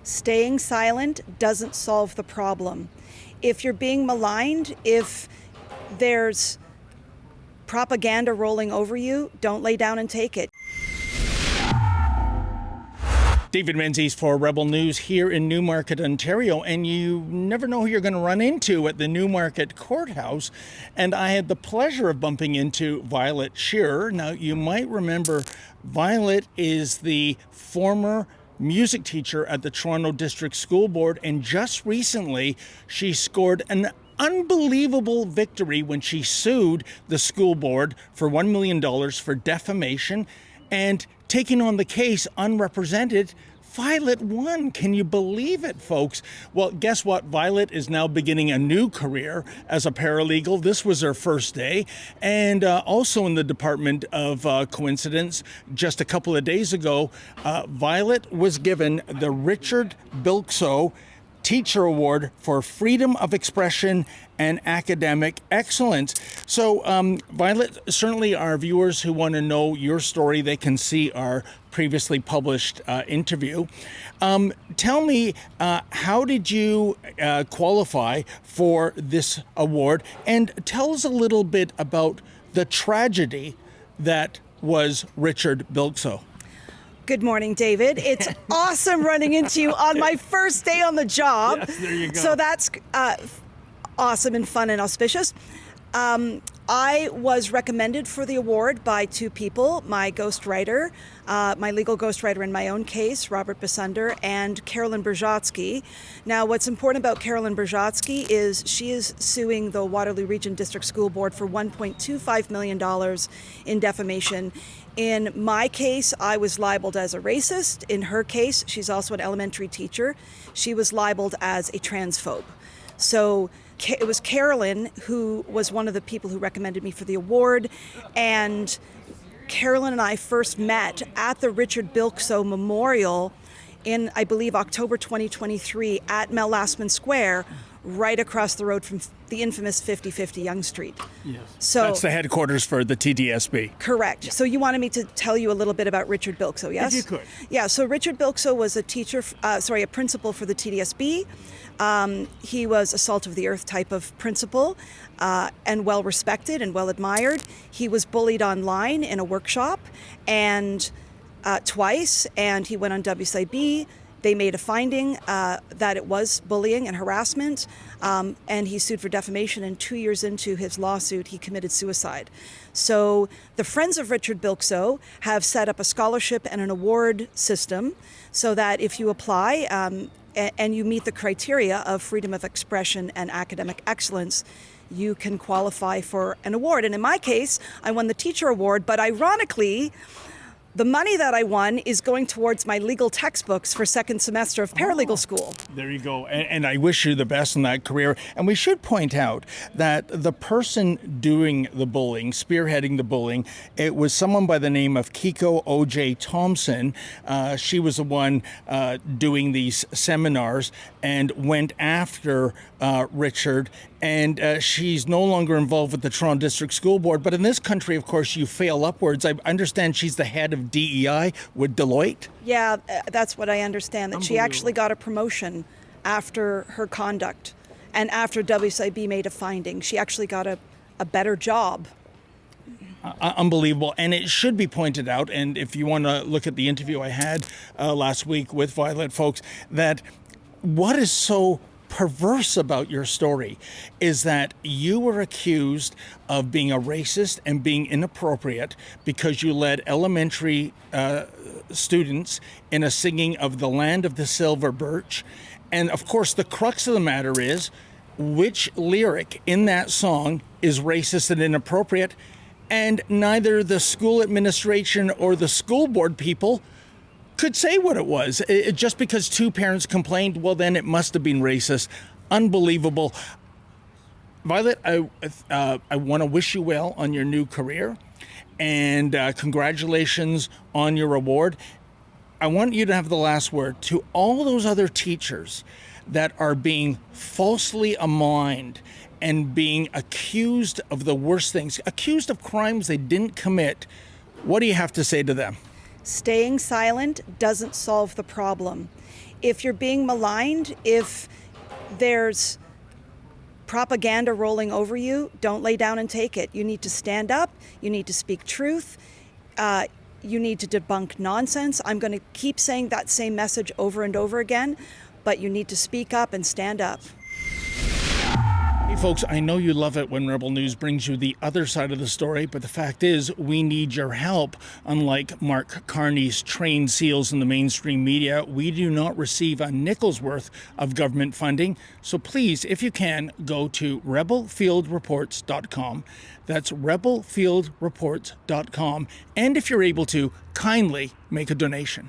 Staying silent doesn't solve the problem. If you're being maligned, if there's propaganda rolling over you, don't lay down and take it. David Menzies for Rebel News here in Newmarket, Ontario, and you never know who you're going to run into at the Newmarket Courthouse. And I had the pleasure of bumping into Violet Shearer. Now, you might remember Violet is the former music teacher at the Toronto District School Board, and just recently she scored an unbelievable victory when she sued the school board for $1 million for defamation, and taking on the case unrepresented, Violet won. Can you believe it, folks? Well, guess what? Violet is now beginning a new career as a paralegal. This was her first day. And also in the Department of Coincidence, just a couple of days ago, Violet was given the Richard Bilkszto Teacher Award for Freedom of Expression and Academic Excellence. So, Violet, certainly our viewers who want to know your story, they can see our previously published interview. Tell me, how did you qualify for this award? And tell us a little bit about the tragedy that was Richard Bilkszto. Good morning, David. It's awesome running into you on my first day on the job. Yes, there you go. So that's awesome and fun and auspicious. I was recommended for the award by two people, my ghostwriter, my legal ghostwriter in my own case, Robert Bissunder, and Carolyn Brzezinski. Now, what's important about Carolyn Brzezinski is she is suing the Waterloo Region District School Board for $1.25 million in defamation. In my case, I was libeled as a racist. In her case, she's also an elementary teacher. She was libeled as a transphobe. So it was Carolyn who was one of the people who recommended me for the award. And Carolyn and I first met at the Richard Bilkszto Memorial in, I believe, October 2023 at Mel Lastman Square, right across the road from the infamous 5050 Yonge Street. Yes. So that's the headquarters for the TDSB. Correct. Yeah. So you wanted me to tell you a little bit about Richard Bilkszto, yes? If you could. Yeah, so Richard Bilkszto was a a principal for the TDSB. He was a salt of the earth type of principal and well respected and well admired. He was bullied online in a workshop and twice, and he went on WCIB. They made a finding that it was bullying and harassment, and he sued for defamation, and 2 years into his lawsuit, he committed suicide. So the Friends of Richard Bilkszto have set up a scholarship and an award system so that if you apply and you meet the criteria of freedom of expression and academic excellence, you can qualify for an award. And in my case, I won the teacher award, but ironically, the money that I won is going towards my legal textbooks for second semester of paralegal school. There you go. And I wish you the best in that career. And we should point out that the person doing the bullying, spearheading the bullying, it was someone by the name of Kiko O.J. Thompson. She was the one doing these seminars and went after Richard. And she's no longer involved with the Toronto District School Board. But in this country, of course, you fail upwards. I understand she's the head of DEI with Deloitte. Yeah, that's what I understand, that she actually got a promotion after her conduct. And after WCIB made a finding, she actually got a better job. Unbelievable. And it should be pointed out, and if you want to look at the interview I had last week with Violet, folks, that what is so perverse about your story is that you were accused of being a racist and being inappropriate because you led elementary students in a singing of The Land of the Silver Birch. And of course, the crux of the matter is which lyric in that song is racist and inappropriate, and neither the school administration or the school board people could say what it was. Just because two parents complained, well, then it must have been racist. Unbelievable. Violet, I want to wish you well on your new career, and congratulations on your award. I want you to have the last word to all those other teachers that are being falsely maligned and being accused of the worst things, accused of crimes they didn't commit. What do you have to say to them? Staying silent doesn't solve the problem. if you're being maligned, if there's propaganda rolling over you, don't lay down and take it. You need to stand up. You need to speak truth. You need to debunk nonsense. I'm going to keep saying that same message over and over again, but you need to speak up and stand up. Hey folks, I know you love it when Rebel News brings you the other side of the story, but the fact is we need your help. Unlike Mark Carney's trained seals in the mainstream media, we do not receive a nickel's worth of government funding. So please, if you can, go to rebelfieldreports.com. That's rebelfieldreports.com. And if you're able to, kindly make a donation.